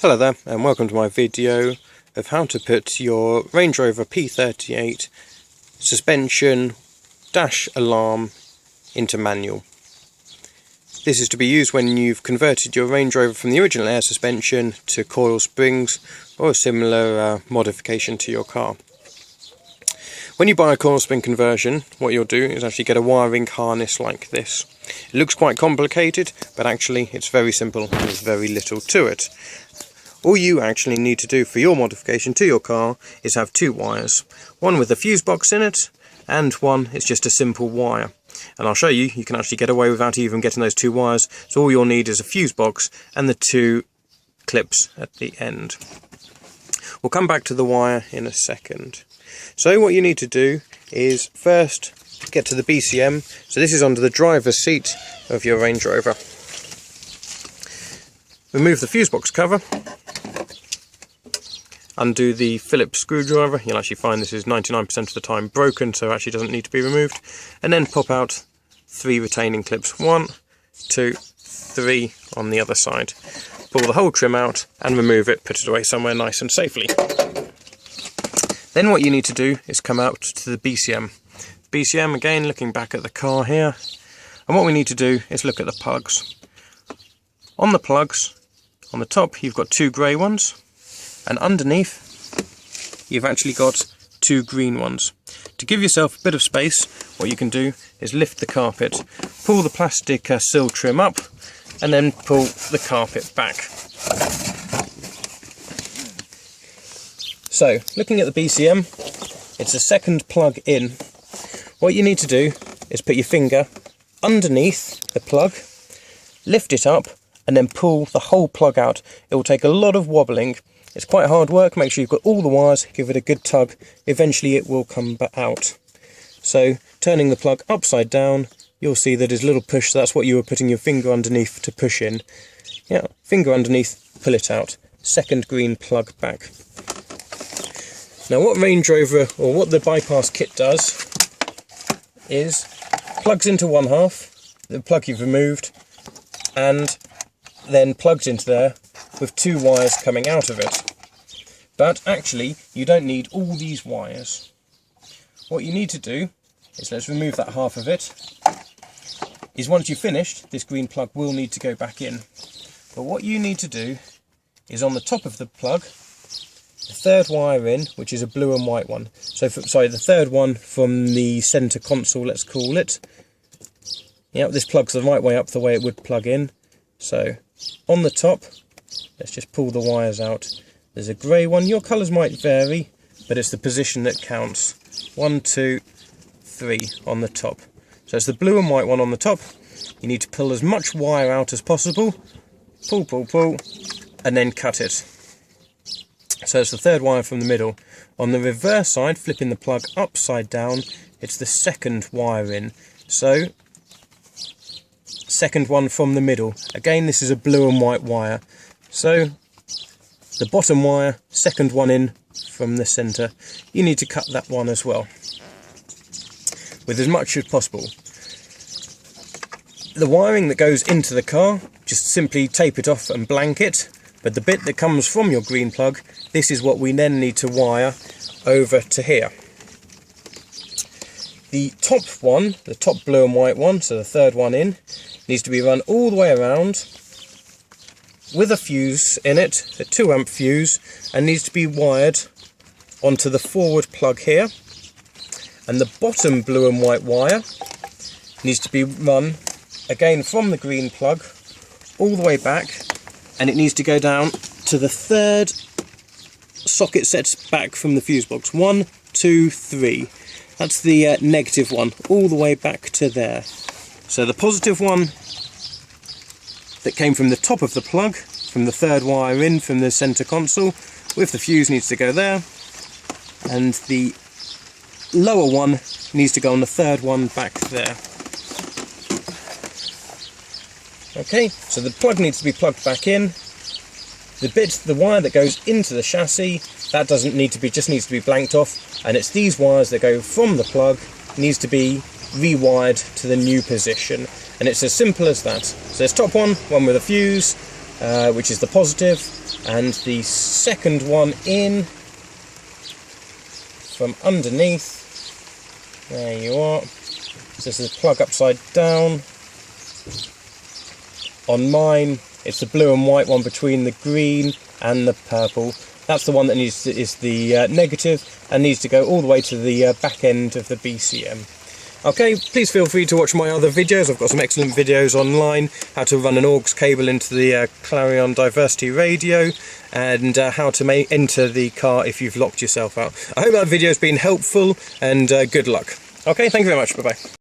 Hello there, and welcome to my video of how to put your Range Rover P38 suspension dash alarm into manual. This is to be used when you've converted your Range Rover from the original air suspension to coil springs or a similar modification to your car. When you buy a coil spring conversion, what you'll do is actually get a wiring harness like this. It looks quite complicated, but actually it's very simple and there's very little to it. All you actually need to do for your modification to your car is have two wires. One with a fuse box in it, and one is just a simple wire. And I'll show you, you can actually get away without even getting those two wires. So all you'll need is a fuse box and the two clips at the end. We'll come back to the wire in a second. So what you need to do is first get to the BCM. So this is under the driver's seat of your Range Rover. Remove the fuse box cover. Undo the Phillips screwdriver. You'll actually find this is 99% of the time broken, so it actually doesn't need to be removed. And then pop out three retaining clips. 1, 2, 3 on the other side. Pull the whole trim out and remove it, put it away somewhere nice and safely. Then what you need to do is come out to the BCM. BCM, again, looking back at the car here. And what we need to do is look at the plugs. On the plugs, on the top, you've got two grey ones. And underneath, you've actually got two green ones. To give yourself a bit of space, what you can do is lift the carpet, pull the plastic sill trim up, and then pull the carpet back. So, looking at the BCM, it's the second plug in. What you need to do is put your finger underneath the plug, lift it up, and then pull the whole plug out. It will take a lot of wobbling. It's quite hard work. Make sure you've got all the wires, give it a good tug. Eventually it will come out. So turning the plug upside down, you'll see that there's a little push. So that's what you were putting your finger underneath to push in. Yeah, finger underneath, pull it out. Second green plug back. Now what Range Rover, or what the bypass kit does, is plugs into one half, the plug you've removed, and then plugs into there with two wires coming out of it. But actually, you don't need all these wires. What you need to do is, let's remove that half of it, is once you've finished, this green plug will need to go back in. But what you need to do is on the top of the plug, the third wire in, which is a blue and white one. So, the third one from the centre console, let's call it. Yeah, this plugs the right way up the way it would plug in. So, on the top, let's just pull the wires out. There's a grey one. Your colours might vary, but it's the position that counts. 1, 2, 3 on the top. So it's the blue and white one on the top. You need to pull as much wire out as possible. Pull, pull, pull, and then cut it. So it's the third wire from the middle. On the reverse side, flipping the plug upside down, it's the second wire in. So, second one from the middle. Again, this is a blue and white wire. So, the bottom wire, second one in from the centre. You need to cut that one as well, with as much as possible. The wiring that goes into the car, just simply tape it off and blank it. But the bit that comes from your green plug, this is what we then need to wire over to here. The top one, the top blue and white one, so the third one in, needs to be run all the way around with a fuse in it, a 2 amp fuse, and needs to be wired onto the forward plug here. And the bottom blue and white wire needs to be run again from the green plug all the way back, and it needs to go down to the third socket sets back from the fuse box. 1, 2, 3. That's the negative one, all the way back to there. So the positive one that came from the top of the plug, from the third wire in from the centre console, with the fuse needs to go there. And the lower one needs to go on the third one back there. Okay, so the plug needs to be plugged back in. The wire that goes into the chassis, that doesn't need to be, just needs to be blanked off, and it's these wires that go from the plug, needs to be rewired to the new position, and it's as simple as that. So there's top one with a fuse, which is the positive, and the second one in from underneath. There you are. So this is the plug upside down. On mine, it's the blue and white one between the green and the purple. That's the one that is the negative and needs to go all the way to the back end of the BCM. Okay, please feel free to watch my other videos. I've got some excellent videos online, how to run an aux cable into the Clarion Diversity radio, and how to enter the car if you've locked yourself out. I hope that video's been helpful, and good luck. Okay, thank you very much, bye bye.